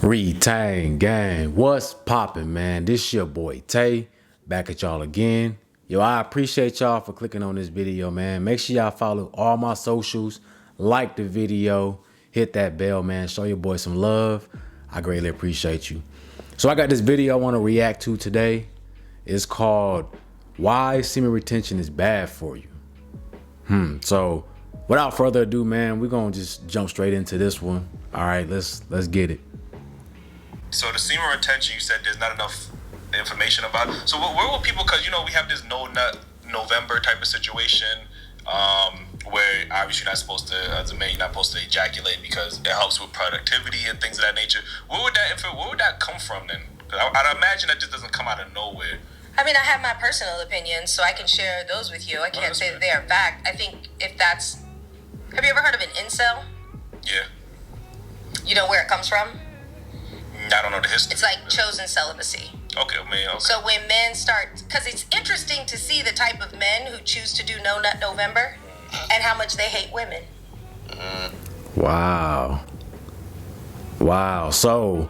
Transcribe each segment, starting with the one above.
Retain gang, what's poppin', man? This your boy Tay, back at y'all again. Yo, I appreciate y'all for clicking on this video, man. Make sure y'all follow all my socials, like the video, hit that bell, man. Show your boy some love. I greatly appreciate you. So I got this video I want to react to today. It's called Why Semen Retention is Bad for You. So without further ado, man, we're gonna just jump straight into this one. All right, let's get it. So the semen retention, you said there's not enough information about it. So where will people, because, you know, we have this no nut November type of situation where obviously you're not supposed to, as a man, you're not supposed to ejaculate because it helps with productivity and things of that nature. Where would that come from then? I'd imagine that just doesn't come out of nowhere. I mean, I have my personal opinions, so I can share those with you. I can't say that they are fact. I think if that's... Have you ever heard of an incel? Yeah. You know where it comes from? I don't know the history. It's like chosen celibacy. Okay, man. Okay. So when men start... Because it's interesting to see the type of men who choose to do No Nut November and how much they hate women. Wow. So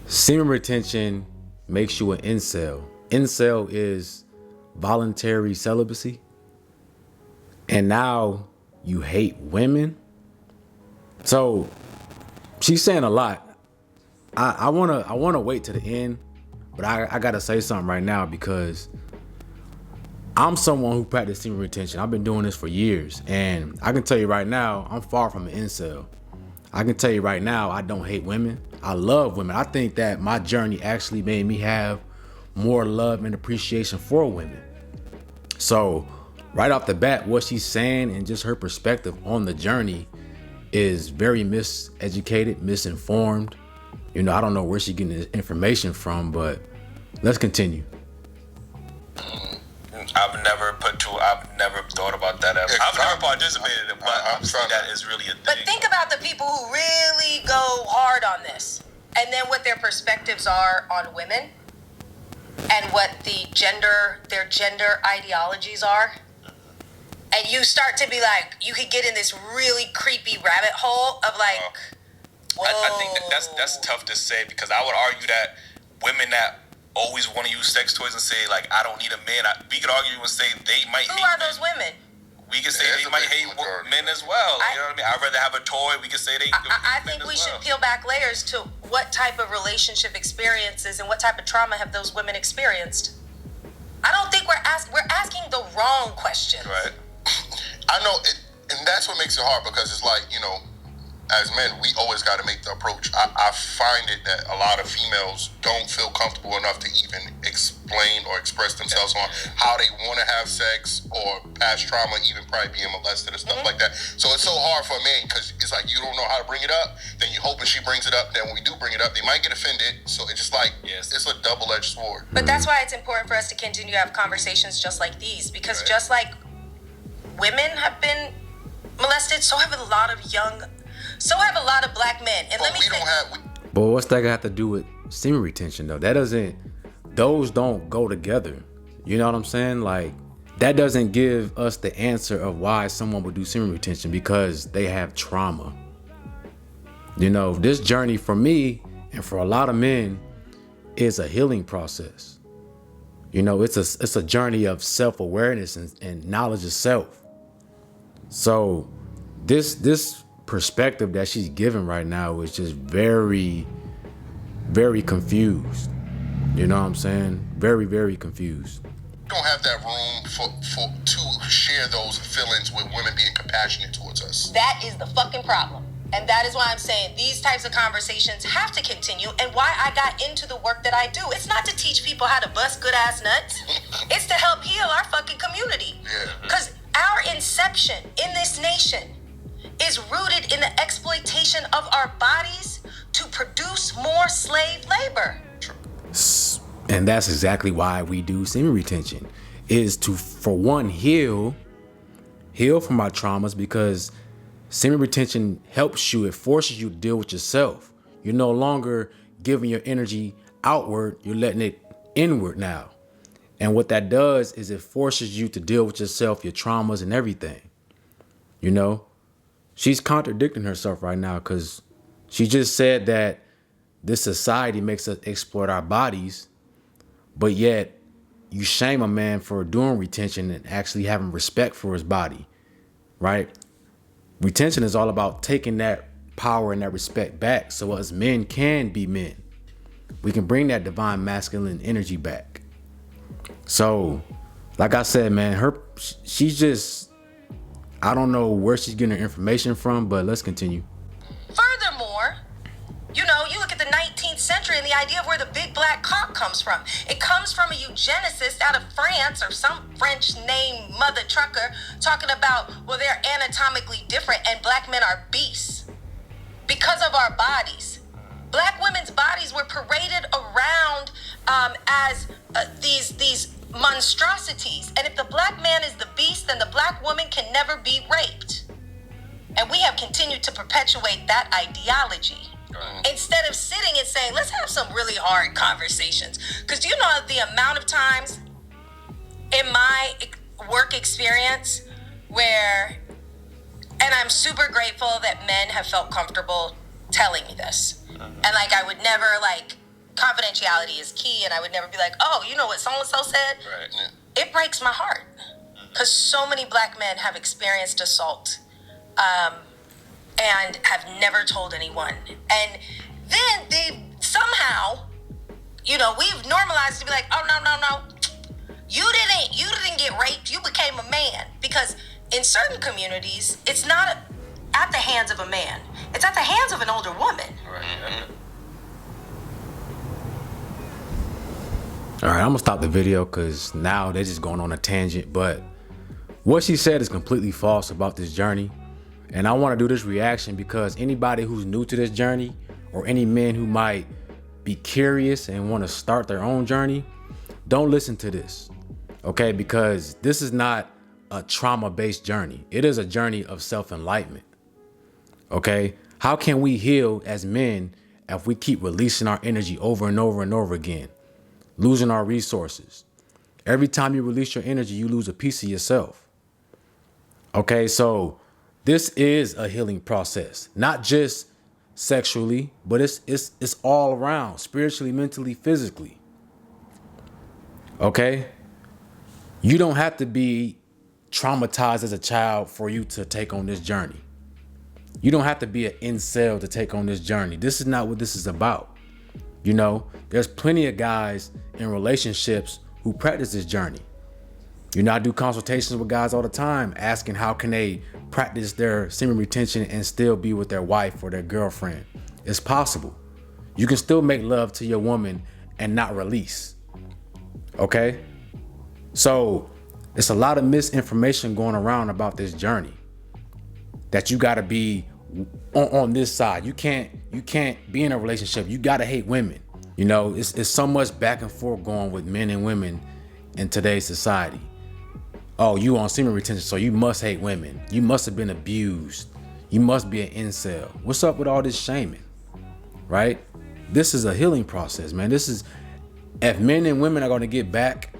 semen retention makes you an incel. Incel is voluntary celibacy. And now you hate women. So she's saying a lot. I wanna wait to the end, but I gotta say something right now because I'm someone who practices semen retention. I've been doing this for years, and I can tell you right now, I'm far from an incel. I can tell you right now, I don't hate women. I love women. I think that my journey actually made me have more love and appreciation for women. So right off the bat, what she's saying and just her perspective on the journey is very miseducated, misinformed. You know, I don't know where she's getting this information from, but let's continue. I've never thought about that ever. I've never participated in it, but obviously that is really a thing. But think about the people who really go hard on this, and then what their perspectives are on women, and what their gender ideologies are. And you start to be like, you could get in this really creepy rabbit hole of like, I think that's tough to say, because I would argue that women that always want to use sex toys and say, like, I don't need a man, we could argue and say they might hate who are men. those women? We could say they might hate men as well. You know what I mean? I'd rather have a toy. We could say they I think we should peel back layers to what type of relationship experiences and what type of trauma have those women experienced. I don't think we're asking the wrong question. Right. I know, and that's what makes it hard, because it's like, you know, as men, we always got to make the approach. I find it that a lot of females don't feel comfortable enough to even explain or express themselves on how they want to have sex, or past trauma, even probably being molested and stuff like that. So it's so hard for a man, because it's like you don't know how to bring it up. Then you hoping she brings it up. Then when we do bring it up, they might get offended. So it's just like, it's a double-edged sword. But that's why it's important for us to continue to have conversations just like these, because just like women have been molested, so have a lot of black men. And But let me say, But what's that got to do with semen retention though? Those don't go together. You know what I'm saying? Like, that doesn't give us the answer of why someone would do semen retention, because they have trauma. You know, this journey for me and for a lot of men is a healing process. You know, it's a journey of self-awareness and knowledge of self. So this perspective that she's giving right now is just very, very confused. You know what I'm saying? Very, very confused. We don't have that room to share those feelings with women being compassionate towards us. that is the fucking problem. And that is why I'm saying these types of conversations have to continue, and why I got into the work that I do. It's not to teach people how to bust good ass nuts. It's to help heal our fucking community. Because our inception in this nation is rooted in the exploitation of our bodies to produce more slave labor. And that's exactly why we do semen retention, is to, for one, heal from our traumas, because semen retention helps you. It forces you to deal with yourself. You're no longer giving your energy outward. You're letting it inward now. And what that does is it forces you to deal with yourself, your traumas and everything. You know, she's contradicting herself right now, because she just said that this society makes us exploit our bodies, but yet you shame a man for doing retention and actually having respect for his body, right? Retention is all about taking that power and that respect back so us men can be men. We can bring that divine masculine energy back. So, like I said, man, she's just, I don't know where she's getting her information from, but let's continue. Furthermore, you look at the 19th century and the idea of where the big black cock comes from. It comes from a eugenicist out of France or some French named mother trucker talking about, well, they're anatomically different and black men are beasts because of our bodies. Black women's bodies were paraded around as these monstrosities. And if the black man is the beast, then the black woman can never be raped. And we have continued to perpetuate that ideology. Instead of sitting and saying, let's have some really hard conversations. Because do you know the amount of times in my work experience where, and I'm super grateful that men have felt comfortable telling me this. And like, I would never confidentiality is key. And I would never be like, oh, you know what so-and-so said? Right. Yeah. It breaks my heart. Because so many black men have experienced assault. And have never told anyone. And then they somehow, we've normalized to be like, oh, no. You didn't get raped. You became a man. Because in certain communities, it's not at the hands of a man. It's at the hands of an older woman. Right. All right, I'm gonna stop the video because now they're just going on a tangent. But what she said is completely false about this journey. And I want to do this reaction because anybody who's new to this journey or any men who might be curious and want to start their own journey, don't listen to this, okay? Because this is not a trauma-based journey. It is a journey of self-enlightenment, okay? How can we heal as men if we keep releasing our energy over and over and over again, losing our resources? Every time you release your energy, you lose a piece of yourself, okay? So this is a healing process, not just sexually, but it's all around, spiritually, mentally, physically. Okay? You don't have to be traumatized as a child for you to take on this journey. You don't have to be an incel to take on this journey. This is not what this is about. There's plenty of guys in relationships who practice this journey. I do consultations with guys all the time asking how can they practice their semen retention and still be with their wife or their girlfriend. It's possible. You can still make love to your woman and not release. Okay? So it's a lot of misinformation going around about this journey that you gotta be on this side. You can't be in a relationship. You gotta hate women. It's so much back and forth going with men and women in today's society. Oh, you on semen retention, so you must hate women. You must have been abused. You must be an incel. What's up with all this shaming, right? This is a healing process, man. If men and women are going to get back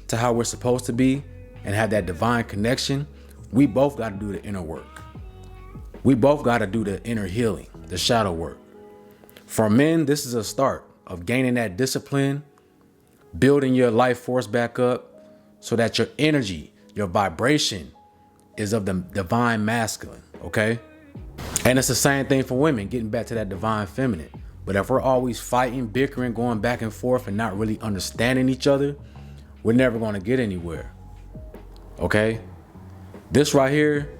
to how we're supposed to be and have that divine connection, we both got to do the inner work. We both got to do the inner healing, the shadow work. For men, this is a start of gaining that discipline, building your life force back up so that your energy, your vibration is of the divine masculine, okay? And it's the same thing for women, getting back to that divine feminine. But if we're always fighting, bickering, going back and forth and not really understanding each other, we're never going to get anywhere, okay? This right here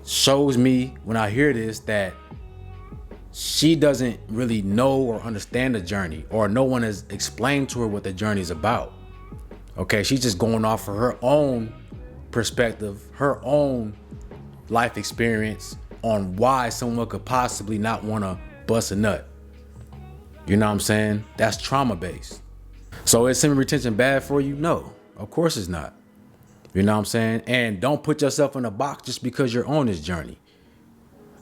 shows me when I hear this that she doesn't really know or understand the journey, or no one has explained to her what the journey is about. Okay, she's just going off of her own perspective, her own life experience on why someone could possibly not want to bust a nut. You know what I'm saying? That's trauma based. So is semen retention bad for you? No, of course it's not. You know what I'm saying? And don't put yourself in a box just because you're on this journey.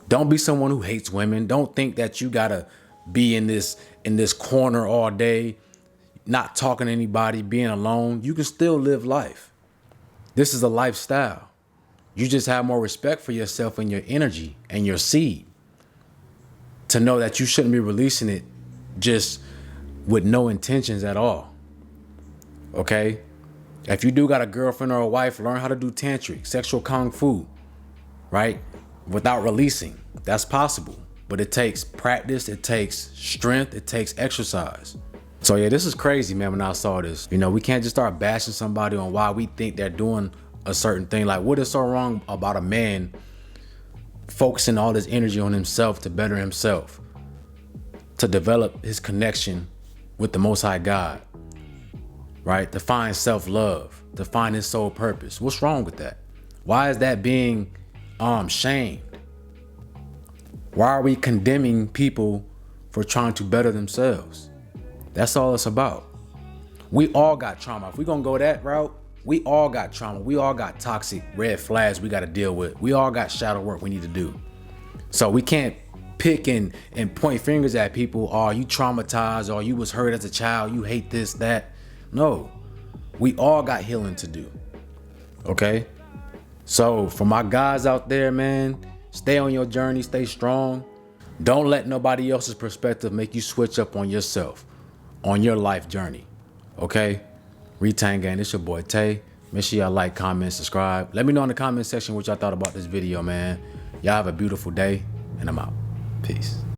Don't be someone who hates women. Don't think that you gotta be in this corner all day, not talking to anybody, being alone. You can still live life. This is a lifestyle. You just have more respect for yourself and your energy and your seed to know that you shouldn't be releasing it just with no intentions at all. Okay? If you do got a girlfriend or a wife, learn how to do tantric, sexual kung fu, right? Without releasing. That's possible. But it takes practice, it takes strength, it takes exercise. So yeah, this is crazy, man, when I saw this. You know, we can't just start bashing somebody on why we think they're doing a certain thing. Like, what is so wrong about a man focusing all his energy on himself to better himself, to develop his connection with the Most High God, right? To find self-love, to find his soul purpose. What's wrong with that? Why is that being shamed? Why are we condemning people for trying to better themselves? That's all it's about. We all got trauma. If we're gonna go that route, we all got trauma. We all got toxic red flags we gotta deal with. We all got shadow work we need to do. So we can't pick and point fingers at people. Oh, you traumatized, or you was hurt as a child, you hate this, that. No, we all got healing to do, okay? So for my guys out there, man, stay on your journey, stay strong. Don't let nobody else's perspective make you switch up on yourself, on your life journey, okay? Retain Gang, it's your boy Tay. Make sure y'all like, comment, subscribe. Let me know in the comment section what y'all thought about this video, man. Y'all have a beautiful day, and I'm out. Peace.